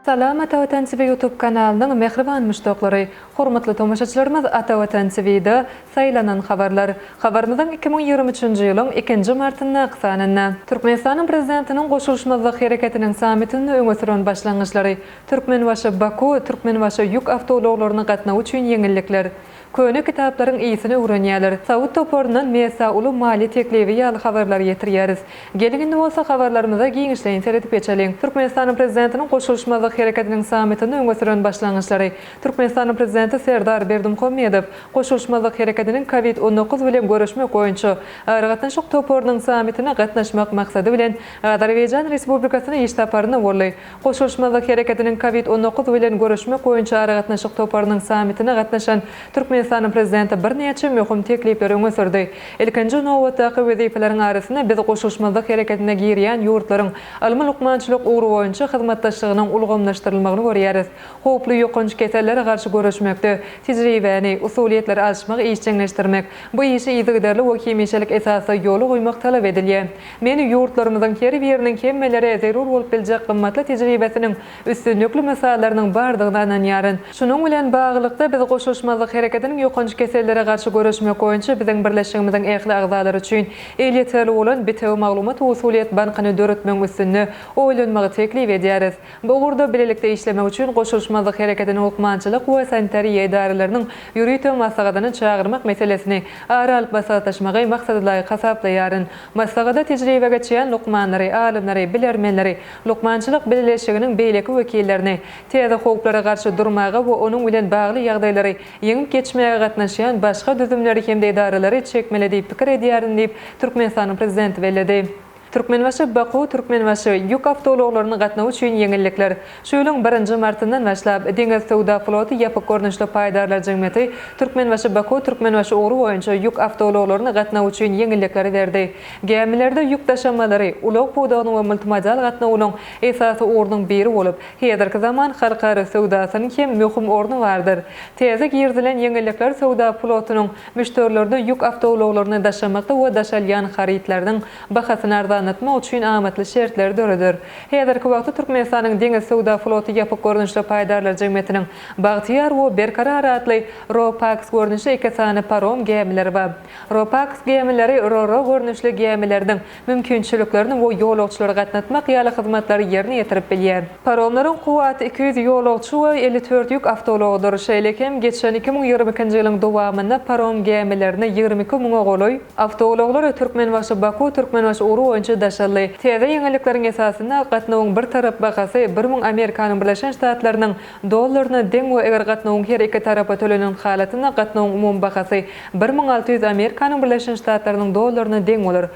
Salam Atavatan TV YouTube kanalının mehriban müştaqlary, hormatly tomoşaçylarymyz, Atavatan TV'de saylanan habarlar. Habarymyzyň 2023-nji ýylyň 2-nji martyna yksanyna Türkmenistanyň prezidentiniň goşulşmazlyk hereketiniň samitini öňe süren başlangyçlary, Türkmenbaşy Baku, Türkmenbaşy ýük awtologlaryny gatnaw üçin ýeňillikler. Köne kitapların iyisini öğrenýärler. Sawut toporundan mesa ulu mali teklifi ýaly habarlar ýetirýäris. Geliginde bolsa habarlarymyza giňişleýin seredip geçelim. Türkmenistanyň prezidentiniň goşulşmazlyk hereketiniň samitini öňe süren başlangyçlary. Türkmenistanyň prezidenti Serdar Berdimuhammedow goşulşmazlyk hereketiniň COVID-19 bilen görüşmek boýunça gatnaşyk toporunyň samitine gatnaşmak maksady bilen Azerbaýjan Respublikasyna iş taparyny boldy. Goşulşmazlyk hereketiniň COVID-19 bilen görüşmek boýunça gatnaşyk toporunyň samitine gatnaşan Türkmenistanyň prezidenti bir neçe möhüm teklipler öňe sürdi. Ilkinji nowatdaky wezipeleriň arasynda biz goşulşmazlyk hereketine girýän ýurtlaryň almy lukmançylyk ugrü boýunça hyzmatdaşlygynyň ulgamlaşdyrylmagyny görýäris. Howply ýokunç keselleri garşy görüşmekde tejribäni, usuliýetleri alşmak, işçiňleşdirmek, bu işi ýygdarly we kimişelik esasy ýoly goýmak talap edilýär. Meni ýurtlarymyzyň her biriniň kemmelere zerur bolup biljek gymmatly tejribesiniň üstünlükli mesalarynyň bardygyny ananýaryn. Şunuň bilen baglykda biz goşulşmazlyk hereketiniň ýokunç kesellere garşy görüşmek boýunça biziň birleşigimiziň ähli agzalary üçin elýetli bolan bitew maglumat we usuliýet bankyny döretmek üstünde oýlanmagy teklip edýäris. Bu ugrda bilelikde işlemek üçin goşulşmazlyk hereketiniň hukmançylyk we sanitariýa idaralarynyň ýürütme maslahatyny çağırmak meselesini aralyk basatlaşmagy maksadyla hasaplaýaryn. Maslahada tejribe geçýän lukmanlary, alimleri, bilermenleri, lukmançylyk birleşiginiň beýleki wekillerini täze howplara garşy durmagy we onuň bilen bagly ýagdaýlary ýeňip geçmeye gatnaşýan başga düzümleri hem de idaralary çekmeli diýip pikir edýärin diýip Türkmenistanyň prezidenti bellädi. Türkmenbaşy Baku, Türkmenbaşy ýük awtologlaryny gatnaw üçin ýeňillikler. Şu ýylyň 1-nji martyndan başlap Deňiz Sowda floty ýapyk görnüşli paýdarlar jemgyýeti Türkmenbaşy Baku, Türkmenbaşy ugry boýunça ýük awtologlaryny gatnaw üçin ýeňillikler berdi. Gemilerde ýük taşamalary ulak puwdagyny we multimodal gatnawlyň esasy ornuň biri bolup, häzirki zaman halkara sowdasynyň hem möhüm ornu bardyr. Täze girdilen ýeňillikler sowda flotynyň müşterilerine ýük awtologlaryny daşamakda we daşalýan haritlaryň bahasyny anlatma üçin amatly şertler döredir. Häzirki wagtda Türkmenistanyň Deňiz Sowda floty ýapyk görnüşli paýdarlar jemgyýetiniň Bagtyar we Berkarar adly Ropax görnüşli iki sany parom gemileri bar. Ropax gemileri Roro görnüşli gemilerden mümkinçiliklerini we ýolagçylary gatnatmak ýaly hyzmatlary ýerine ýetirip bilýär. Paromlaryň kuwaty 200 ýolagçy we 54 ýük awtologdur. Şeýlekem geçen 2022-nji ýylyň dowamynda parom gemilerini 22 000 goloy awtologlar Türkmenbaşy Baku, Türkmenbaşy ugry boýunça daşaly. Täze ýeňillikleriň esasynda gatnawyň bir tarap bahasy 1000 Amerikanyň Birleşen Ştatlarynyň dollaryna deň we eger gatnawyň her iki tarapa төлenen halatyna gatnawyň umum bahasy 1600 Amerikanyň Birleşen Ştatlarynyň dollaryna deň bolar.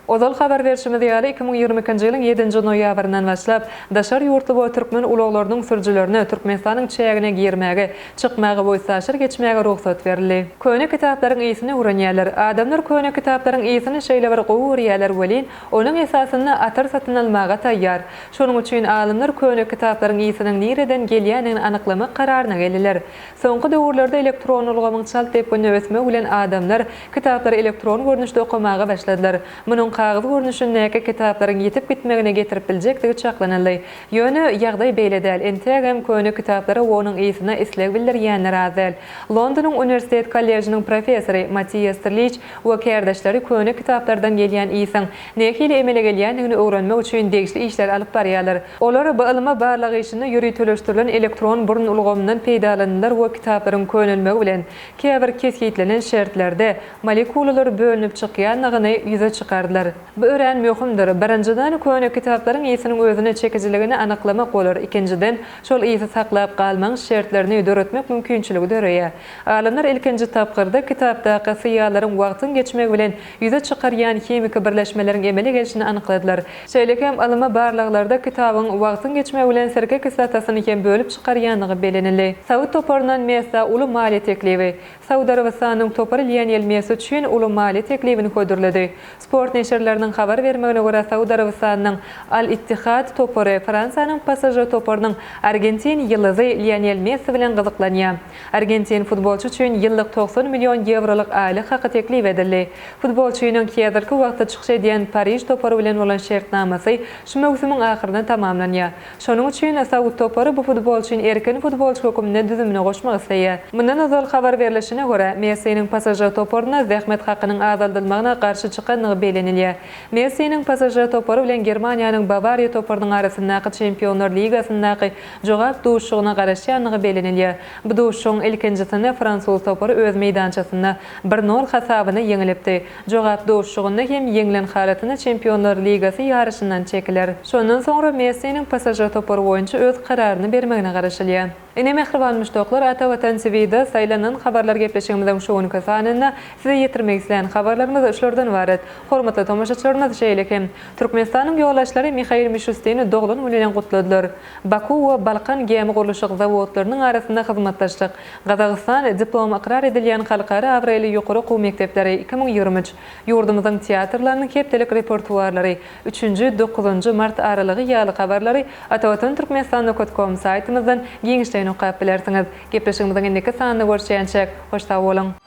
Ozal habar berişimiz ýaly 2022-nji ýylyň 7-nji noýabryndan başlap daşar ýurtly we türkmen ulaglarynyň sürüjilerini Türkmenistanyň çägine girmäge, çykmagy boýunça aşyr geçmäge ruhsat berildi. Köne kitaplaryň iyisini öwrenýärler. Adamlar köne kitaplaryň iyisini şeýle bir gowurýarlar welin, onuň esasynda atar satyn almaga taýýar. Şonuň üçin alimler köne kitaplaryň iyisiniň nireden gelýänini anyklamak kararyna geldiler. Soňky döwürlerde elektron ulgamyň çalt diýip nöwetme bilen adamlar kitaplary elektron görnüşde okumaga başladylar. Munyň kağız görnüşindäki kitaplaryň ýetip gitmegine getirip biljektigi çaklanyldy. Ýöne ýagdaý beýle däl. Entegem köne kitaplary onuň ýeňine isleg bildirýänler azal. Londonyň Universitet Kollejinyň professory Matthias Sterlich we kerdeşleri köne kitaplardan gelýän ýeňiň nähili emele gelýändigini öwrenmek üçin degişli işler alyp barýarlar. Olar bu ilyma barlygy işinde ýürütülüşdirilen elektron burun ulgamyndan peýdalanýar we kitaplaryň könelmegi bilen käbir kesgitlenen şertlerde molekulalar bölünip çykýanlygyny ýüze çykardylar. Bu ören möhümdir. Birinjiden köne kitaplaryň ýesiniň özüne çekijiligini anyklamak bolar. Ikinjiden şol ýesy saklap galmaň şertlerini ödöretmek mümkinçiligi döreýär. Alimler ilkinji tapgyrda kitapdaky syýalaryň wagtyň geçmegi bilen ýüze çykarýan hemik birleşmeleriň emele gelişini anykladylar. Şeýlekem alyma barlyklarda kitabyň wagtyň geçmegi bilen serke kislatasyny hem bölüp çykarýanlygy belenildi. Sawut toporundan mesa uly maliýe teklibi. Saudy Arabistanyň topary Lionel Messi üçin uly maliýe teklibini hödürledi. Sport neşerlerinin habar vermegine görä Saudy Arabistanynyň Al-Ittihad topory Fransanyň Pasaje toporynyň Argentin ýyldyzy Lionel Messi bilen gyzyklanýar. Argentin futbolçy üçin ýyllyk 90 million euroluk aýly haky teklip edildi. Futbolçynyň häzirki wagtda çykyş edýän Paris topory bilen bolan şertnamasy şu mewsimiň ahyryna tamamlanýar. Şonuň üçin Saudy topory bu futbolçyny erken futbolçy hökümine düzümine goşmak isleýär. Mundan azal habar berilişine görä Messi'niň Pasaje toporyna zähmet hakynyň azaldylymagyna garşy çykanlygy belenilýär. Messi'niň Pasaje topory bilen Germaniýanyň Bavaria toporynyň arasyndaky Çempionlar Ligasyndaky jogap duşugyna garaşýanlygy belenilýär. Bu duşugyň ilkinjisinde Fransuz topory öz meýdançasynda 1-0 hasabyny ýeňilipdi. Jogap duşugynda hem ýeňilen halatyny Çempionlar Ligasy ýarşyndan çekiler. Şondan soňra Messi'niň Pasaje topory boýunça öz kararyny bermegine garaşylýar. Ine mehriban müştoklar ata watan TV-de saýlanan habarlar gepleşigimizden şowun kasanyna size ýetirmek isleýän habarlarymyz şolordan ibaret. Hormatly tomoşaçylarymyz şeýlekem. Türkmenistanyň ýoldaşlary Mikhail Mishustini doglan bilen gutladylar. Baku we Balkan gemi guruluşy zawodlarynyň arasynda hyzmatdaşlyk. Gazagystan diplom aqrar edilýän halkara awrely ýokary okuw mekdepleri 2023 ýurdumyzyň teatrlarynyň hepdelik repertuarlary 3-9 mart aralygy ýaly habarlary ata watan Türkmenistan.com saýtymyzdan giňişden okap bilersiňiz. Gepleşigimizden indiki sanyny görüşýänçek hoşta bolan.